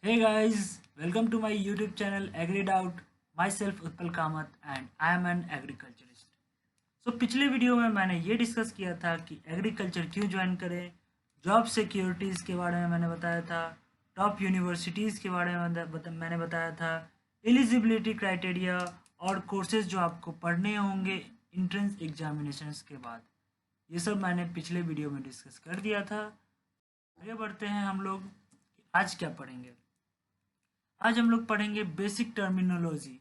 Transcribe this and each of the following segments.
Hey guys, welcome to my YouTube channel Agreed Out. Myself Utpal Kamath and I am an agriculturist. पिछले video में मैंने ये discuss किया था कि एग्रीकल्चर क्यों ज्वाइन करें, जॉब सिक्योरिटीज़ के बारे में मैंने बताया था, टॉप यूनिवर्सिटीज़ के बारे में मैंने बताया था, एलिजिबिलिटी क्राइटेरिया और कोर्सेज जो आपको पढ़ने होंगे इंट्रेंस एग्जामिनेशंस के बाद। ये सब मैंने पिछले वीडियो में डिस्कस कर दिया था। आगे बढ़ते हैं हम लोग। आज क्या पढ़ेंगे? आज हम लोग पढ़ेंगे basic terminology,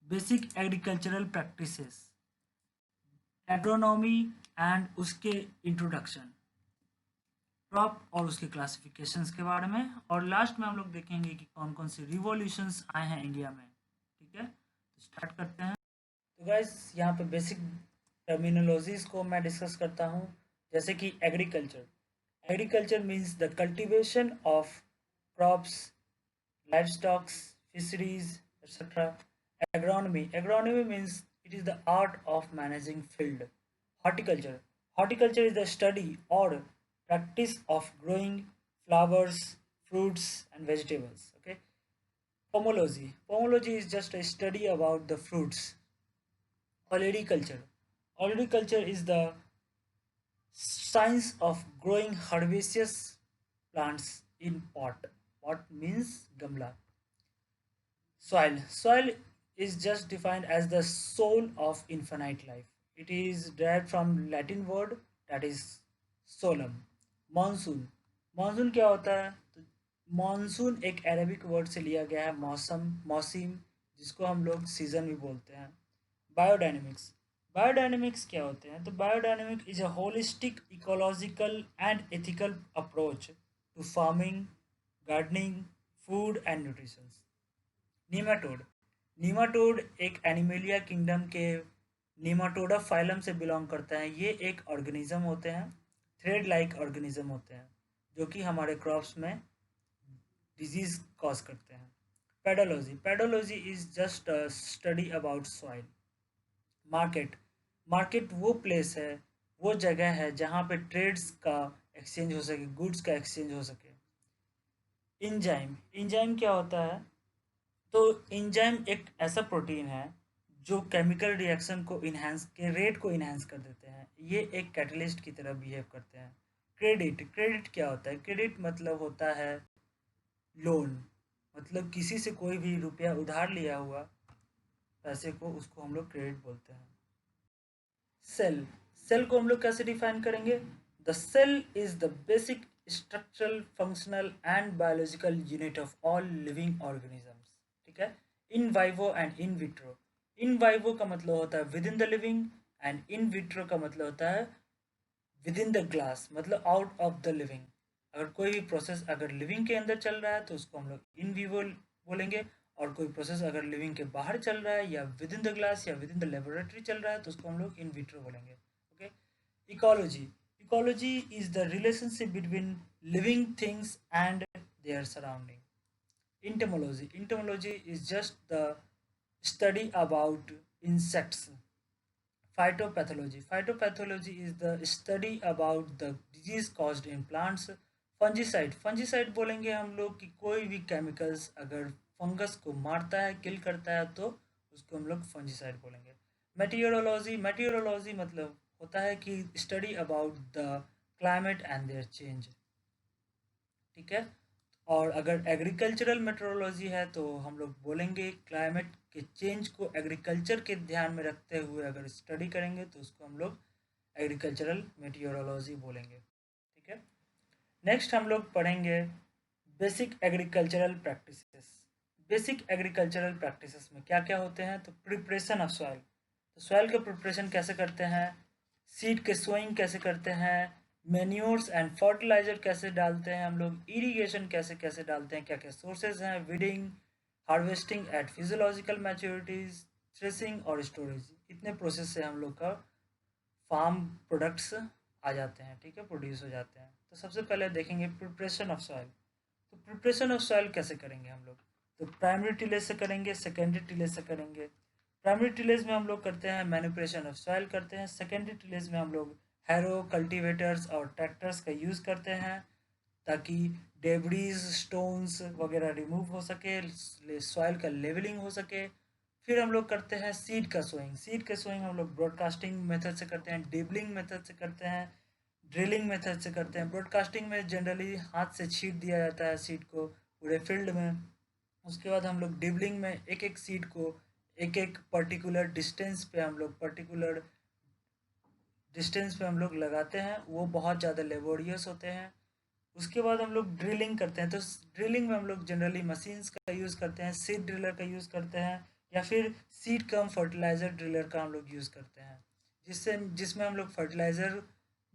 basic agricultural practices, agronomy and उसके इंट्रोडक्शन, क्रॉप और उसके क्लासिफिकेशंस के बारे में, और लास्ट में हम लोग देखेंगे कि कौन कौन से रिवॉल्यूशंस आए हैं इंडिया में। ठीक है, तो स्टार्ट करते हैं। तो गाइस, यहाँ पे बेसिक टर्मिनोलॉजीज को मैं डिस्कस करता हूँ। जैसे कि agriculture, agriculture means the cultivation of crops, livestock, fisheries, etc. Agronomy. Agronomy means it is the art of managing field. Horticulture. Horticulture is the study or practice of growing flowers, fruits, and vegetables. Okay. Pomology. Pomology is just a study about the fruits. Olericulture. Olericulture is the science of growing herbaceous plants in pot. Pot means gamla. Soil. Soil is just defined as the soul of infinite life. It is derived from Latin word that is solum. Monsoon. Monsoon क्या होता है? तो monsoon एक Arabic word से लिया गया है, मौसम, मौसम, जिसको हम लोग सीजन भी बोलते हैं। बायोडायनेमिक्स। बायोडायनेमिक्स क्या होते हैं? तो biodynamic is a holistic ecological and ethical approach to farming, gardening, food and nutrition. Nematode. Nematode एक एनिमेलिया किंगडम के नीमाटोडा फाइलम से बिलोंग करता है। ये एक ऑर्गेनिज्म होते हैं, थ्रेड लाइक ऑर्गेनिज्म होते हैं, जो कि हमारे क्रॉप्स में डिजीज कॉज करते हैं। Pedology. Pedology is just a study about soil. Market. Market वो प्लेस है, वो जगह है जहाँ पे ट्रेड्स का एक्सचेंज हो सके, गुड्स का एक्सचेंज हो सके। इंजाइम। इंजाइम क्या होता है? तो एंजाइम एक ऐसा प्रोटीन है जो केमिकल रिएक्शन को इन्हांस के रेट को इन्हांस कर देते हैं। ये एक कैटलिस्ट की तरह बिहेव करते हैं। क्रेडिट। क्रेडिट क्या होता है? क्रेडिट मतलब होता है लोन, मतलब किसी से कोई भी रुपया उधार लिया हुआ पैसे को, उसको हम लोग क्रेडिट बोलते हैं। सेल। सेल को हम लोग कैसे डिफाइन करेंगे? The cell is the basic structural, functional and biological unit of all living organisms. ठीक है। In vivo and in vitro. In vivo का मतलब होता है within the living, and in vitro का मतलब होता है विद इन द ग्लास, मतलब आउट ऑफ द लिविंग। अगर कोई भी प्रोसेस अगर लिविंग के अंदर चल रहा है तो उसको हम लोग इन विवो बोलेंगे, और कोई प्रोसेस अगर लिविंग के बाहर चल रहा है या विद इन द ग्लास या विद इन द लेबोरेटरी चल रहा है तो उसको हम लोग इन विट्रो बोलेंगे। Okay. Ecology. Ecology is the relationship between living things and their surrounding. Entomology. Entomology is just the study about insects. Phytopathology. Phytopathology is the study about the disease caused in plants. Fungicide. Fungicide बोलेंगे हम लोग कि कोई भी chemicals अगर fungus को मारता है, किल करता है, तो उसको हम लोग फंजीसाइड बोलेंगे। मेटीरियोलॉजी। मेटीरियोलॉजी मतलब होता है कि study about the climate and their change. ठीक है। और अगर एग्रीकल्चरल मेट्रोलॉजी है तो हम लोग बोलेंगे क्लाइमेट के चेंज को एग्रीकल्चर के ध्यान में रखते हुए अगर स्टडी करेंगे तो उसको हम लोग एग्रीकल्चरल मेट्रोलॉजी बोलेंगे। ठीक है। नेक्स्ट हम लोग पढ़ेंगे basic agricultural practices. Basic agricultural practices में क्या क्या होते हैं? तो प्रिपरेशन ऑफ सॉइल। तो सॉइल का प्रिपरेशन कैसे करते हैं, सीड के सोइंग कैसे करते हैं, मेन्योर्स एंड फर्टिलाइजर कैसे डालते हैं हम लोग, इरिगेशन कैसे कैसे डालते हैं, क्या क्या सोर्सेज हैं, weeding, harvesting at physiological maturities, threshing और स्टोरेज। इतने प्रोसेस से हम लोग का फार्म प्रोडक्ट्स आ जाते हैं। ठीक है, प्रोड्यूस हो जाते हैं। तो सबसे पहले देखेंगे प्रिपरेशन ऑफ सॉइल। तो प्रिपरेशन ऑफ सॉइल कैसे करेंगे हम लोग? तो प्राइमरी टिलेज से करेंगे, सेकेंडरी टिलेज से करेंगे। प्राइमरी टिलेज में हम लोग करते हैं मैनिपुलेशन ऑफ सॉइल करते हैं। सेकेंडरी टिलेज में हम लोग हैरो, कल्टीवेटर्स और ट्रैक्टर्स का यूज़ करते हैं ताकि डेब्रीज स्टोन्स वगैरह रिमूव हो सके, सॉइल का लेवलिंग हो सके। फिर हम लोग करते हैं सीड का सोइंग। सीड का सोइंग हम लोग ब्रॉडकास्टिंग मेथड से करते हैं, डिबलिंग मेथड से करते हैं, ड्रिलिंग मेथड से करते हैं। ब्रॉडकास्टिंग में जनरली हाथ से छीट दिया जाता है सीड को पूरे फील्ड में। उसके बाद हम लोग डिबलिंग में एक एक सीड को एक एक पर्टिकुलर डिस्टेंस पे हम लोग लगाते हैं। वो बहुत ज़्यादा लेबोरियस होते हैं। उसके बाद हम लोग ड्रिलिंग करते हैं। तो ड्रिलिंग में हम लोग जनरली मशीन्स का यूज़ करते हैं, सीड ड्रिलर का यूज़ करते हैं, या फिर सीड कम फर्टिलाइज़र ड्रिलर का हम लोग यूज़ करते हैं, जिसमें हम लोग फर्टिलाइज़र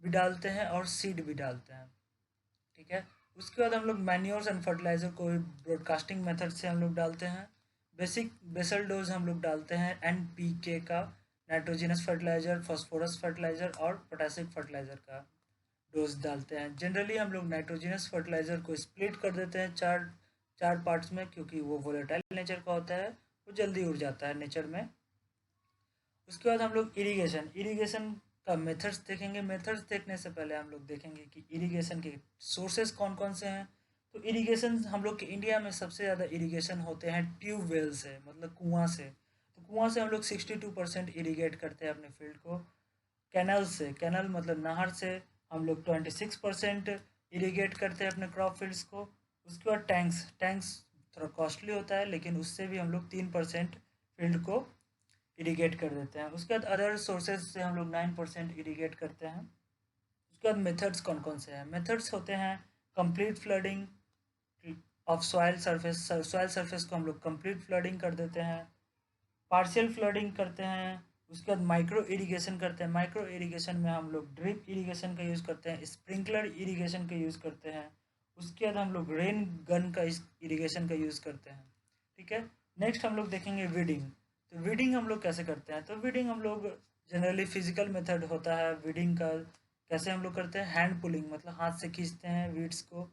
भी डालते हैं और सीड भी डालते हैं। ठीक है। उसके बाद हम लोग मैन्योर्स एंड फर्टिलाइज़र को ब्रॉडकास्टिंग मेथड से हम लोग डालते हैं। बेसिक बेसल डोज हम लोग डालते हैं NPK का, नाइट्रोजनस फर्टिलाइज़र, फॉस्फोरस फर्टिलाइज़र और पोटेशियम फर्टिलाइज़र का डोज डालते हैं। जनरली हम लोग नाइट्रोजनस फर्टिलाइज़र को स्प्लिट कर देते हैं चार चार पार्ट्स में, क्योंकि वो वोलेटाइल नेचर का होता है, वो जल्दी उड़ जाता है नेचर में। उसके बाद हम लोग इरिगेशन का मेथड्स देखेंगे। मेथड्स देखने से पहले हम लोग देखेंगे कि इरिगेशन के सोर्सेज कौन कौन से हैं। तो इरिगेशन हम लोग के इंडिया में सबसे ज़्यादा इरिगेशन होते हैं ट्यूबवेल से, मतलब कुआं से। तो कुआं से हम लोग 62% इरीगेट करते हैं अपने फील्ड को। कैनल से, कैनल मतलब नहर से हम लोग 26% इरीगेट करते हैं अपने क्रॉप फील्ड्स को। उसके बाद टैंक्स थोड़ा कॉस्टली होता है, लेकिन उससे भी हम लोग 3% फील्ड को इरीगेट कर देते हैं। उसके बाद अदर सोर्सेज से हम लोग 9% इरीगेट करते हैं। उसके बाद मेथड्स कौन कौन से हैं। मेथड्स होते हैं complete flooding of soil surface को हम लोग कंप्लीट फ्लडिंग कर देते हैं, पार्शियल फ्लडिंग करते हैं। उसके बाद माइक्रो इरिगेशन करते हैं। माइक्रो इरिगेशन में हम लोग ड्रिप इरिगेशन का यूज़ करते हैं, स्प्रिंकलर इरिगेशन का यूज़ करते हैं। उसके बाद हम लोग रेन गन का इरिगेशन का यूज़ करते हैं। ठीक है। नेक्स्ट हम लोग देखेंगे वीडिंग। तो वीडिंग हम लोग कैसे करते हैं। तो वीडिंग हम लोग जनरली फिजिकल मेथड होता है वीडिंग का। कैसे हम लोग करते हैं, हैंड पुलिंग, मतलब हाथ से खींचते हैं वीड्स को।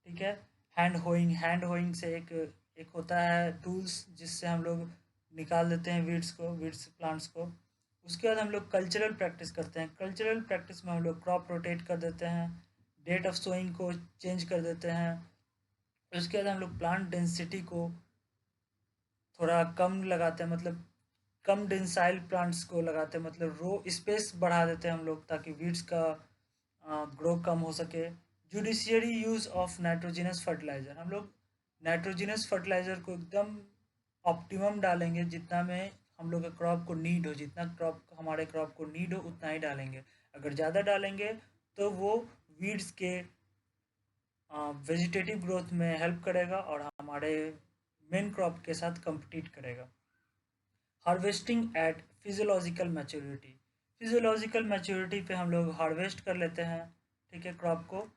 ठीक है। हैंड होइंग से एक एक होता है टूल्स, जिससे हम लोग निकाल देते हैं वीड्स प्लांट्स को। उसके बाद हम लोग कल्चरल प्रैक्टिस करते हैं। कल्चरल प्रैक्टिस में हम लोग क्रॉप रोटेट कर देते हैं, डेट ऑफ सोइंग को चेंज कर देते हैं। उसके बाद हम लोग प्लांट डेंसिटी को थोड़ा कम लगाते हैं, मतलब कम डेंसाइल प्लांट्स को लगाते हैं, मतलब रो स्पेस बढ़ा देते हैं हम लोग, ताकि वीड्स का ग्रो कम हो सके। Judiciary use of nitrogenous fertiliser, हम लोग नाइट्रोजिनस फर्टिलाइज़र को एकदम ऑप्टिमम डालेंगे, जितना में हम लोग के क्रॉप को नीड हो, जितना हमारे क्रॉप को नीड हो उतना ही डालेंगे। अगर ज़्यादा डालेंगे तो वो वीड्स के वेजिटेटिव ग्रोथ में हेल्प करेगा और हमारे मेन क्रॉप के साथ compete करेगा। हार्वेस्टिंग एट फिजियोलॉजिकल मैच्योरिटी पे हम लोग हार्वेस्ट कर लेते हैं। ठीक है। क्रॉप को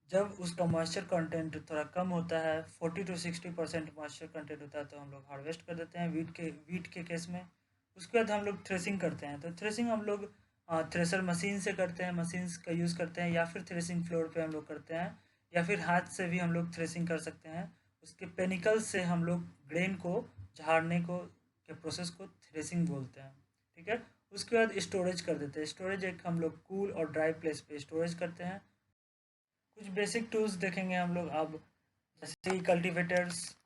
जब उसका मॉइस्चर कंटेंट थोड़ा कम होता है, 40 to 60% मॉइस्चर कंटेंट होता है, तो हम लोग हार्वेस्ट कर देते हैं वीट के केस में। उसके बाद हम लोग थ्रेसिंग करते हैं। तो थ्रेसिंग हम लोग थ्रेसर मशीन से करते हैं, मशीन्स का यूज़ करते हैं, या फिर थ्रेसिंग फ्लोर पे हम लोग करते हैं, या फिर हाथ से भी हम लोग थ्रेसिंग कर सकते हैं। उसके पेनिकल से हम लोग ग्रेन को झाड़ने को के प्रोसेस को थ्रेसिंग बोलते हैं। ठीक है। उसके बाद स्टोरेज कर देते हैं। स्टोरेज एक हम लोग कूल और ड्राई प्लेस पे स्टोरेज करते हैं। कुछ बेसिक टूल्स देखेंगे हम लोग अब, जैसे कल्टीवेटर्स,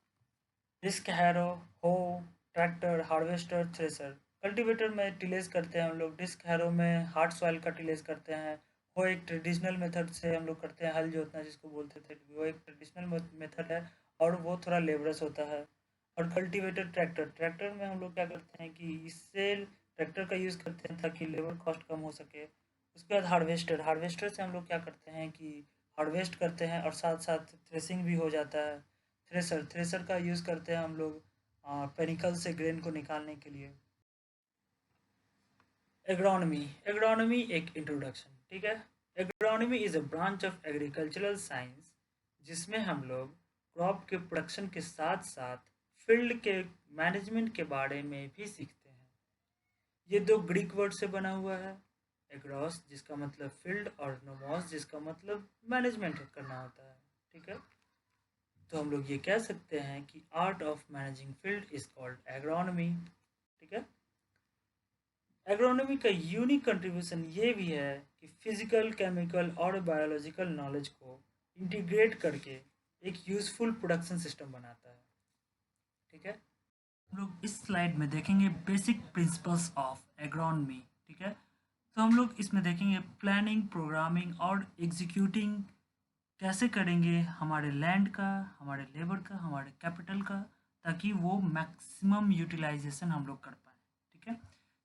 डिस्क हैरो, हो, ट्रैक्टर, हार्वेस्टर, थ्रेसर। कल्टीवेटर में टिलेज करते हैं हम लोग, डिस्क हैरो में हार्ड सॉइल का टिलेज करते हैं। वो एक ट्रेडिशनल मेथड से हम लोग करते हैं, हल जोतना जिसको बोलते थे, वो एक ट्रेडिशनल मेथड है और वो थोड़ा लेबरस होता है। और कल्टीवेटर ट्रैक्टर में हम लोग क्या करते हैं कि इससे ट्रैक्टर का यूज़ करते हैं ताकि लेबर कॉस्ट कम हो सके। उसके बाद हार्वेस्टर से हम लोग क्या करते हैं कि हार्वेस्ट करते हैं और साथ साथ थ्रेसिंग भी हो जाता है। थ्रेसर का यूज़ करते हैं हम लोग पेनिकल से ग्रेन को निकालने के लिए। एग्रोनॉमी एक इंट्रोडक्शन। ठीक है। Agronomy is a branch of agricultural science, जिसमें हम लोग क्रॉप के प्रोडक्शन के साथ साथ फील्ड के मैनेजमेंट के बारे में भी सीखते हैं। ये दो ग्रीक वर्ड से बना हुआ है, एग्रोस जिसका मतलब फील्ड और नोमोस जिसका मतलब मैनेजमेंट करना होता है। ठीक है। तो हम लोग ये कह सकते हैं कि art of managing field is called agronomy. ठीक है। एग्रोनॉमी का यूनिक कंट्रीब्यूशन ये भी है कि फिजिकल, केमिकल और बायोलॉजिकल नॉलेज को इंटीग्रेट करके एक यूजफुल प्रोडक्शन सिस्टम बनाता है। ठीक है, हम लोग इस स्लाइड में देखेंगे बेसिक प्रिंसिपल्स ऑफ एग्रोनॉमी। ठीक है, तो हम लोग इसमें देखेंगे प्लानिंग, प्रोग्रामिंग और एग्जीक्यूटिंग कैसे करेंगे हमारे लैंड का, हमारे लेबर का, हमारे कैपिटल का, ताकि वो मैक्सिमम यूटिलाइजेशन हम लोग कर पाए। ठीक है,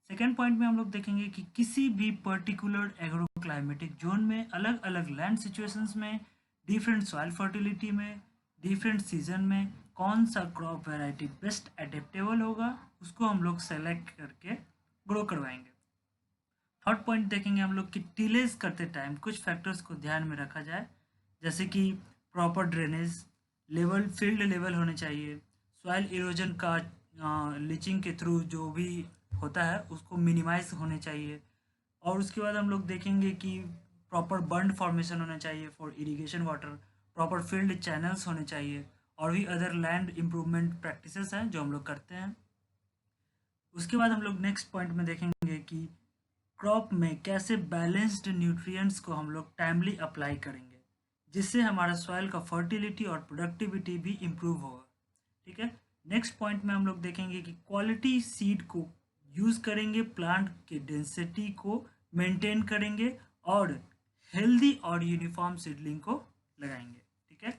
सेकेंड पॉइंट में हम लोग देखेंगे कि किसी भी पर्टिकुलर एग्रो क्लाइमेटिक जोन में अलग अलग लैंड सिचुएशंस में, डिफरेंट सॉइल फर्टिलिटी में, डिफरेंट सीजन में कौन सा क्रॉप वैरायटी बेस्ट एडेप्टेबल होगा, उसको हम लोग सेलेक्ट करके ग्रो करवाएंगे। थर्ड पॉइंट देखेंगे हम लोग कि टिलेज करते टाइम कुछ फैक्टर्स को ध्यान में रखा जाए, जैसे कि proper drainage level, field level होने चाहिए, सॉइल इरोजन का लीचिंग के थ्रू जो भी होता है उसको मिनिमाइज होने चाहिए। और उसके बाद हम लोग देखेंगे कि प्रॉपर बंड फॉर्मेशन होना चाहिए for irrigation water, proper field channels होने चाहिए, और भी अदर लैंड इम्प्रूवमेंट प्रैक्टिसेस हैं जो हम लोग करते हैं। उसके बाद हम लोग नेक्स्ट पॉइंट में देखेंगे कि क्रॉप में कैसे बैलेंस्ड न्यूट्रिएंट्स को हम लोग टाइमली अप्लाई करेंगे, जिससे हमारा सॉइल का फर्टिलिटी और प्रोडक्टिविटी भी इम्प्रूव होगा। ठीक है, नेक्स्ट पॉइंट में हम लोग देखेंगे कि क्वालिटी सीड को यूज़ करेंगे, प्लांट के डेंसिटी को मेंटेन करेंगे, और हेल्दी और यूनिफॉर्म सीडलिंग को लगाएंगे। ठीक है,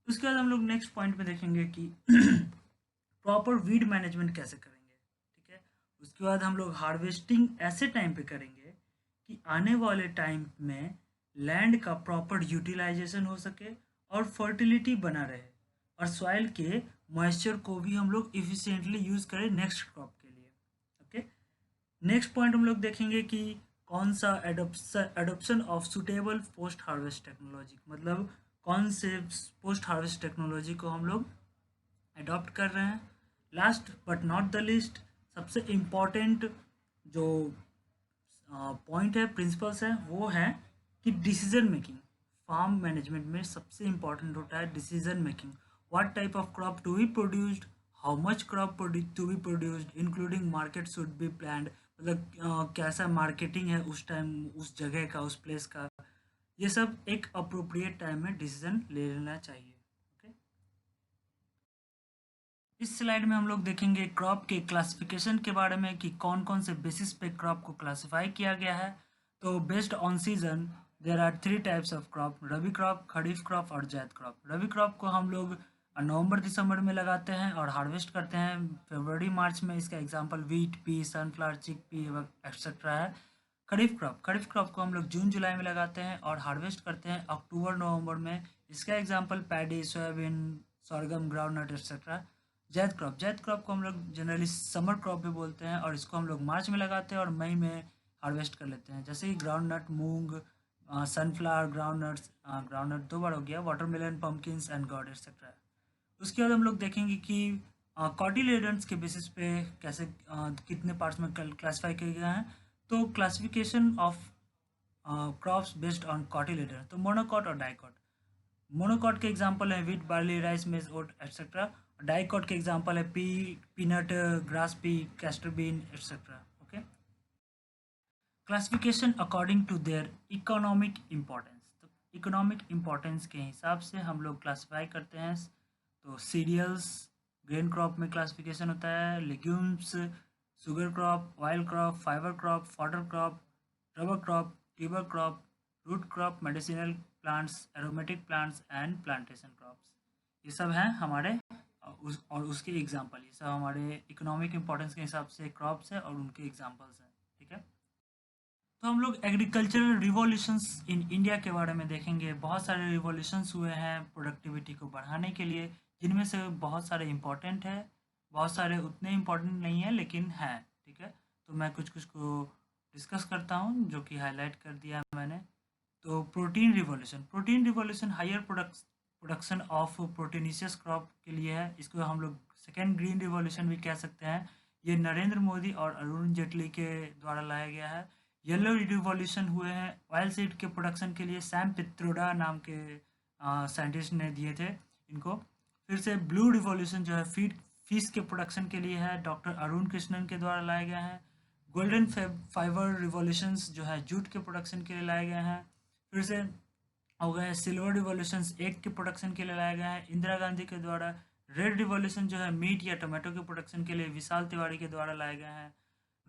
उसके बाद हम लोग नेक्स्ट पॉइंट में देखेंगे कि प्रॉपर वीड मैनेजमेंट कैसे करेंगे। ठीक है, उसके बाद हम लोग हार्वेस्टिंग ऐसे टाइम पे करेंगे कि आने वाले टाइम में लैंड का प्रॉपर यूटिलाइजेशन हो सके और फर्टिलिटी बना रहे, और सॉइल के मॉइस्चर को भी हम लोग इफिशिएंटली यूज़ करें नेक्स्ट क्रॉप के लिए। ओके, नेक्स्ट पॉइंट हम लोग देखेंगे कि कौन सा adoption of suitable post harvest technology, मतलब कौन से पोस्ट हार्वेस्ट टेक्नोलॉजी को हम लोग अडॉप्ट कर रहे हैं। Last but not the list, सबसे इम्पॉर्टेंट जो पॉइंट है, प्रिंसिपल्स है, वो है कि डिसीजन मेकिंग। फार्म मैनेजमेंट में सबसे इम्पॉर्टेंट होता है decision making. What type of crop to be produced, how much crop to be produced, including market should be planned, मतलब कैसा मार्केटिंग है उस टाइम, उस जगह का, उस प्लेस का, ये सब एक अप्रोप्रिएट टाइम में डिसीजन ले लेना चाहिए। ओके, इस स्लाइड में हम लोग देखेंगे क्रॉप के क्लासिफिकेशन के बारे में कि कौन कौन से बेसिस पे क्रॉप को क्लासिफाई किया गया है। तो based on season there are three types of crop, rabi crop, kharif crop और जायद क्रॉप। रबी क्रॉप को हम लोग नवंबर दिसंबर में लगाते हैं और हार्वेस्ट करते हैं फरवरी मार्च में। इसका एग्जांपल वीट, पी, सनफ्लावर, चिक पी एक्सेट्रा है। खरीफ क्रॉप को हम लोग जून जुलाई में लगाते हैं और हार्वेस्ट करते हैं अक्टूबर नवंबर में। इसका example paddy, soybean, sorghum, groundnut etcetera. जायद क्रॉप को हम लोग जनरली समर क्रॉप भी बोलते हैं, और इसको हम लोग मार्च में लगाते हैं और मई में हार्वेस्ट कर लेते हैं, जैसे कि ग्राउंडनट, मूंग, सनफ्लावर, ग्राउंडनट दो बार हो गया, watermelon, pumpkins and God etcetera. उसके बाद हम लोग देखेंगे कि कॉटिलेडन्स के बेसिस पे कैसे कितने पार्ट्स में क्लासीफाई किए गए हैं। तो classification of crops based on cotyledon, तो मोनोकॉट और डाइकॉट। मोनोकॉट के एग्जांपल है wheat, barley, rice, maize, oat etcetera. Dicot के एग्जांपल है peanut, grass pea, castor bean etcetera. Okay, classification according to their economic importance, तो economic importance के हिसाब से हम लोग क्लासिफाई करते हैं। तो सीरियल्स, ग्रेन क्रॉप में क्लासिफिकेशन होता है, legumes, sugar crop, oil crop, fibre crop, fodder crop, rubber crop, tuber crop, root crop, medicinal plants, aromatic plants and plantation crops. ये सब हैं हमारे और उसके एग्जाम्पल, ये सब हमारे इकोनॉमिक इम्पोर्टेंस के हिसाब से क्रॉप्स है और उनके एग्जाम्पल्स हैं। ठीक है, तो हम लोग एग्रीकल्चरल रिवॉल्यूशंस इन इंडिया के बारे में देखेंगे। बहुत सारे रिवॉल्यूशंस हुए हैं प्रोडक्टिविटी को बढ़ाने के लिए, जिनमें से बहुत सारे इम्पोर्टेंट है, बहुत सारे उतने इम्पोर्टेंट नहीं है लेकिन हैं। ठीक है, तो मैं कुछ कुछ को डिस्कस करता हूँ जो कि हाईलाइट कर दिया है मैंने। तो protein revolution higher production of proteinaceous crop के लिए है। इसको हम लोग सेकेंड ग्रीन रिवॉल्यूशन भी कह सकते हैं। ये नरेंद्र मोदी और अरुण जेटली के द्वारा लाया गया है। येलो रिवॉल्यूशन हुए हैं ऑयल सीड के प्रोडक्शन के लिए, सैम पित्रोडा नाम के साइंटिस्ट ने दिए थे इनको। फिर से ब्लू रिवॉल्यूशन जो है फिश के प्रोडक्शन के लिए है, डॉक्टर अरुण कृष्णन के द्वारा लाए गए हैं। गोल्डन फाइबर रिवॉल्यूशंस जो है जूट के प्रोडक्शन के लिए लाए गए हैं। फिर से हो गए। सिल्वर रिवॉल्यूशन एग के प्रोडक्शन के लिए लाया गया है इंदिरा गांधी के द्वारा। रेड रिवॉल्यूशन जो है मीट या टोमेटो के प्रोडक्शन के लिए विशाल तिवारी के द्वारा लाया गया है।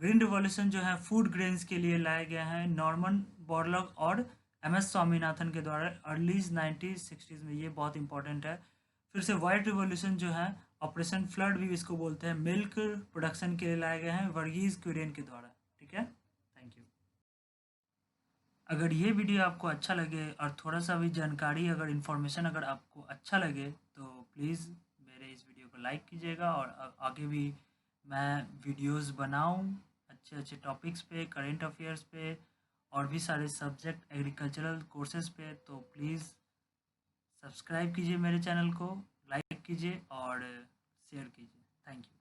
ग्रीन रिवॉल्यूशन जो है फूड ग्रेन्स के लिए लाया गया है नॉर्मन बोरलॉग और एम.एस. स्वामीनाथन के द्वारा अर्ली 1960s में। ये बहुत इंपॉर्टेंट है। फिर से वाइट रिवॉल्यूशन जो है ऑपरेशन फ्लड भी इसको बोलते हैं, मिल्क प्रोडक्शन के लिए लाया गया है वर्गीज क्यूरियन के द्वारा। ठीक है, थैंक यू। अगर ये वीडियो आपको अच्छा लगे और थोड़ा सा भी जानकारी अगर इन्फॉर्मेशन अगर आपको अच्छा लगे तो प्लीज़ मेरे इस वीडियो को लाइक कीजिएगा और आगे भी मैं वीडियोस बनाऊं अच्छे अच्छे टॉपिक्स पे, करेंट अफेयर्स पे और भी सारे सब्जेक्ट एग्रीकल्चरल कोर्सेज पे। तो प्लीज़ सब्सक्राइब कीजिए मेरे चैनल को, लाइक कीजिए और शेयर कीजिए। Thank you.